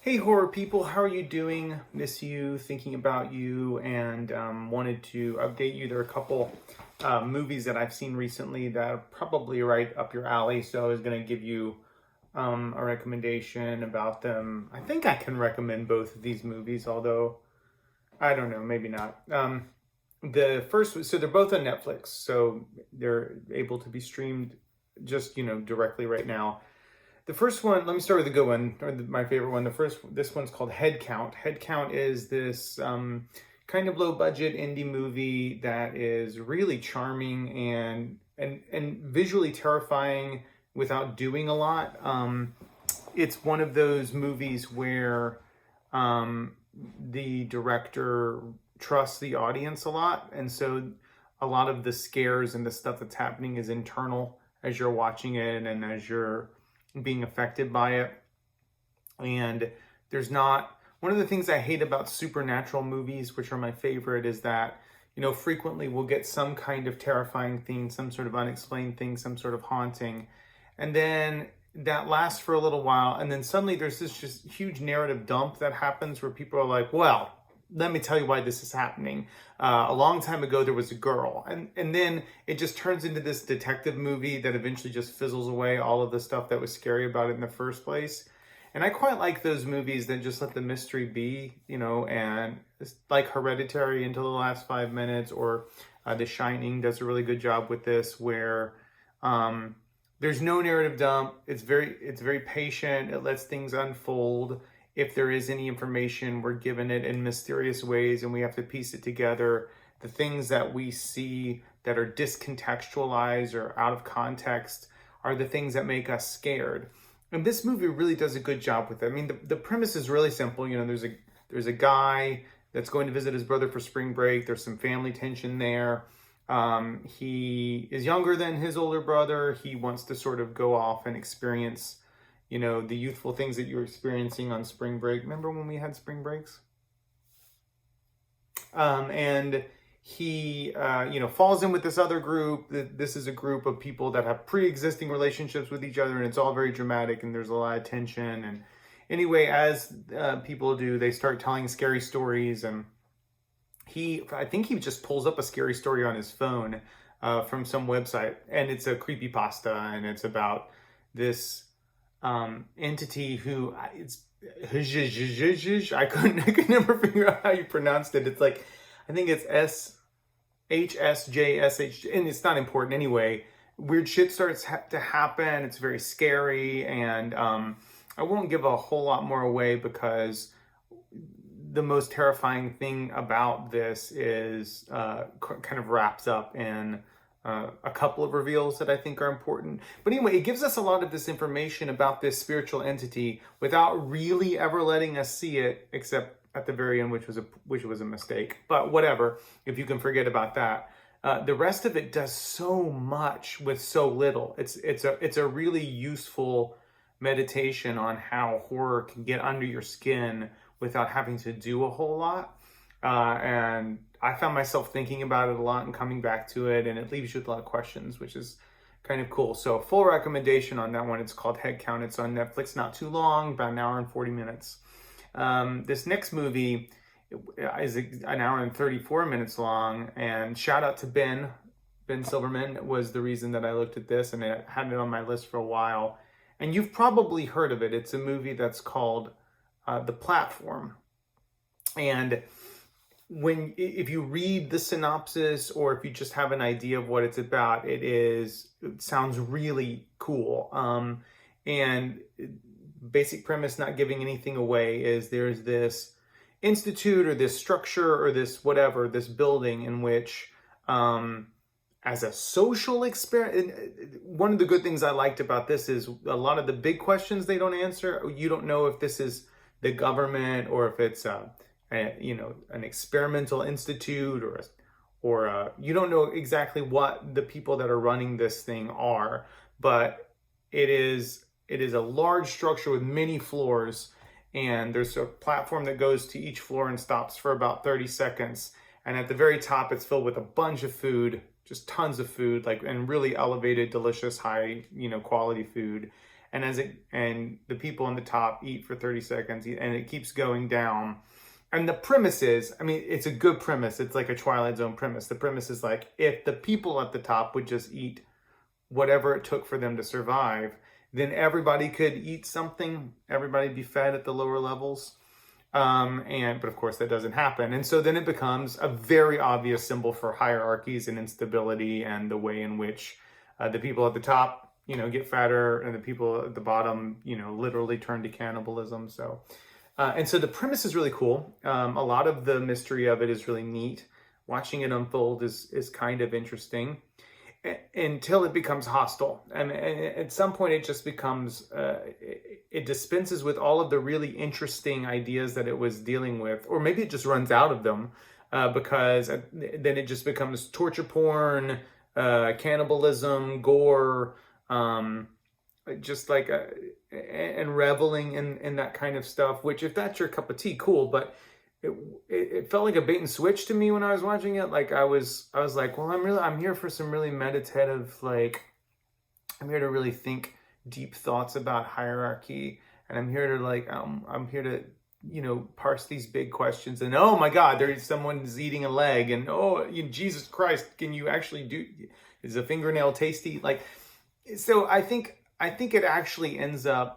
Hey, horror people, how are you doing? Miss you, thinking about you, and wanted to update you. There are a couple movies that I've seen recently that are probably right up your alley, so I was going to give you a recommendation about them. I think I can recommend both of these movies, although I don't know, maybe not. The first, so they're both on Netflix, so they're able to be streamed just, directly right now. The first one, let me start with the good one, or my favorite one. This one's called Head Count. Head Count is this kind of low budget indie movie that is really charming and visually terrifying without doing a lot. It's one of those movies where the director trusts the audience a lot, and so a lot of the scares and the stuff that's happening is internal as you're watching it and as you're being affected by it. And there's not, one of the things I hate about supernatural movies, which are my favorite, is that, frequently we'll get some kind of terrifying thing, some sort of unexplained thing, some sort of haunting. And then that lasts for a little while. And then suddenly there's this just huge narrative dump that happens where people are like, well, let me tell you why this is happening. A long time ago, there was a girl. And then it just turns into this detective movie that eventually just fizzles away all of the stuff that was scary about it in the first place. And I quite like those movies that just let the mystery be, and it's like Hereditary until the last 5 minutes, or The Shining does a really good job with this, where there's no narrative dump. It's very patient. It lets things unfold. If there is any information, we're given it in mysterious ways and we have to piece it together. The things that we see that are discontextualized or out of context are the things that make us scared. And this movie really does a good job with it. I mean, the premise is really simple. There's a guy that's going to visit his brother for spring break. There's some family tension there. He is younger than his older brother. He wants to sort of go off and experience the youthful things that you're experiencing on spring break. Remember when we had spring breaks? And he, falls in with this other group. This is a group of people that have pre-existing relationships with each other, and it's all very dramatic, and there's a lot of tension. And anyway, as people do, they start telling scary stories, and I think he just pulls up a scary story on his phone from some website, and it's a creepypasta, and it's about this entity who I could never figure out how you pronounced it. It's like, I think it's SHSJSH, and it's not important anyway. Weird shit starts to happen. It's very scary, and I won't give a whole lot more away because the most terrifying thing about this is kind of wraps up in a couple of reveals that I think are important. But anyway, it gives us a lot of this information about this spiritual entity without really ever letting us see it, except at the very end, which was a mistake. But whatever, if you can forget about that. The rest of it does so much with so little. It's a really useful meditation on how horror can get under your skin without having to do a whole lot. And I found myself thinking about it a lot and coming back to it, and it leaves you with a lot of questions, which is kind of cool. So full recommendation on that one. It's called Head Count. It's on Netflix, not too long, about an hour and 40 minutes. This next movie is an hour and 34 minutes long, and shout out to Ben Silverman was the reason that I looked at this, and I had it on my list for a while. And you've probably heard of it. It's a movie that's called The Platform. And if you read the synopsis, or if you just have an idea of what it's about, it sounds really cool. And basic premise, not giving anything away, is there's this institute or this structure or this whatever, this building in which, as a social experiment, one of the good things I liked about this is a lot of the big questions they don't answer. You don't know if this is the government or if it's an experimental institute, or you don't know exactly what the people that are running this thing are, but it is a large structure with many floors, and there's a platform that goes to each floor and stops for about 30 seconds. And at the very top, it's filled with a bunch of food, just tons of food, and really elevated, delicious, high, quality food. and the people on the top eat for 30 seconds, and it keeps going down. And the premise is, I mean, it's a good premise. It's like a Twilight Zone premise. The premise is like, if the people at the top would just eat whatever it took for them to survive, then everybody could eat something. Everybody be fed at the lower levels. But of course that doesn't happen. And so then it becomes a very obvious symbol for hierarchies and instability, and the way in which the people at the top, get fatter, and the people at the bottom, literally turn to cannibalism. So, and so the premise is really cool. A lot of the mystery of it is really neat. Watching it unfold is kind of interesting, until it becomes hostile. And at some point it just becomes, it dispenses with all of the really interesting ideas that it was dealing with, or maybe it just runs out of them, because then it just becomes torture porn, cannibalism, gore, just like, and reveling in that kind of stuff, which if that's your cup of tea, cool. But it felt like a bait and switch to me when I was watching it. Like I was like, well, I'm here for some really meditative, like, I'm here to really think deep thoughts about hierarchy, and I'm here to I'm here to parse these big questions. And oh my God, there's someone's eating a leg, and Jesus Christ, can you actually do? Is a fingernail tasty? Like, so I think it actually ends up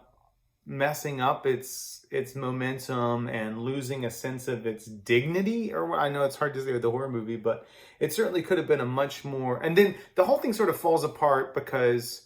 messing up its momentum and losing a sense of its dignity. Or I know it's hard to say with a horror movie, but it certainly could have been a much more. And then the whole thing sort of falls apart because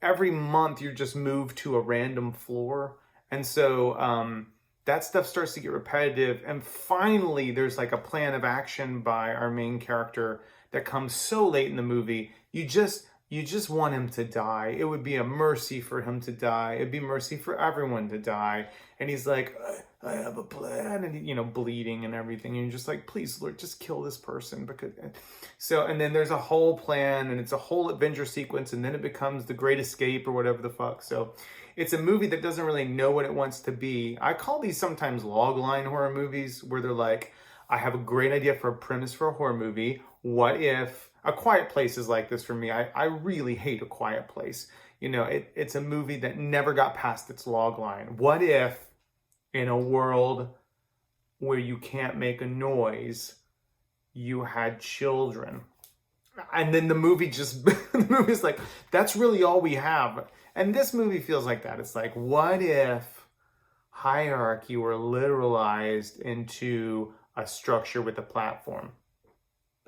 every month you're just moved to a random floor, and so that stuff starts to get repetitive. And finally, there's like a plan of action by our main character that comes so late in the movie. You just want him to die. It would be a mercy for him to die. It'd be mercy for everyone to die. And he's like, I have a plan, and bleeding and everything. And you're just like, please, Lord, just kill this person. And then there's a whole plan, and it's a whole adventure sequence, and then it becomes The Great Escape or whatever the fuck. So it's a movie that doesn't really know what it wants to be. I call these sometimes logline horror movies, where they're like, I have a great idea for a premise for a horror movie. What if A Quiet Place is like this for me? I really hate A Quiet Place. It's a movie that never got past its log line. What if, in a world where you can't make a noise, you had children? And then the movie's like, that's really all we have. And this movie feels like that. It's like, what if hierarchy were literalized into a structure with a platform?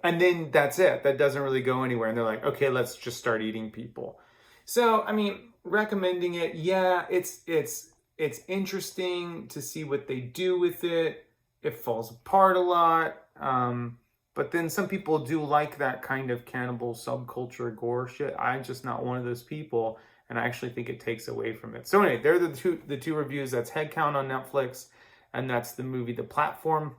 And then that's it. That doesn't really go anywhere. And they're like, okay, let's just start eating people. So, I mean, recommending it. Yeah, it's interesting to see what they do with it. It falls apart a lot. But then some people do like that kind of cannibal subculture gore shit. I'm just not one of those people. And I actually think it takes away from it. So anyway, they're the two reviews. That's Headcount on Netflix, and that's the movie The Platform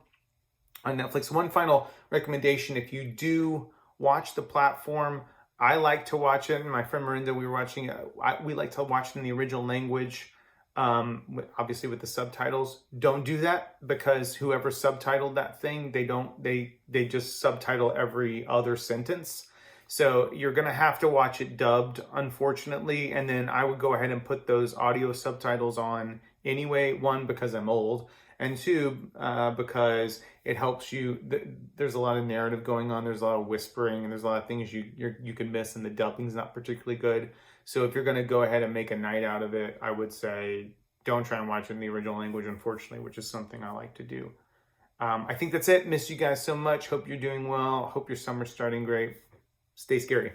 on Netflix. One final recommendation: if you do watch The Platform, I like to watch it. And my friend Marinda, we were watching it. We like to watch it in the original language, obviously with the subtitles. Don't do that, because whoever subtitled that thing, they just subtitle every other sentence. So you're going to have to watch it dubbed, unfortunately. And then I would go ahead and put those audio subtitles on anyway. One, because I'm old. And two, because it helps you. There's a lot of narrative going on. There's a lot of whispering, and there's a lot of things you can miss, and the dubbing's not particularly good. So if you're going to go ahead and make a night out of it, I would say don't try and watch it in the original language, unfortunately, which is something I like to do. I think that's it. Miss you guys so much. Hope you're doing well. Hope your summer's starting great. Stay scary.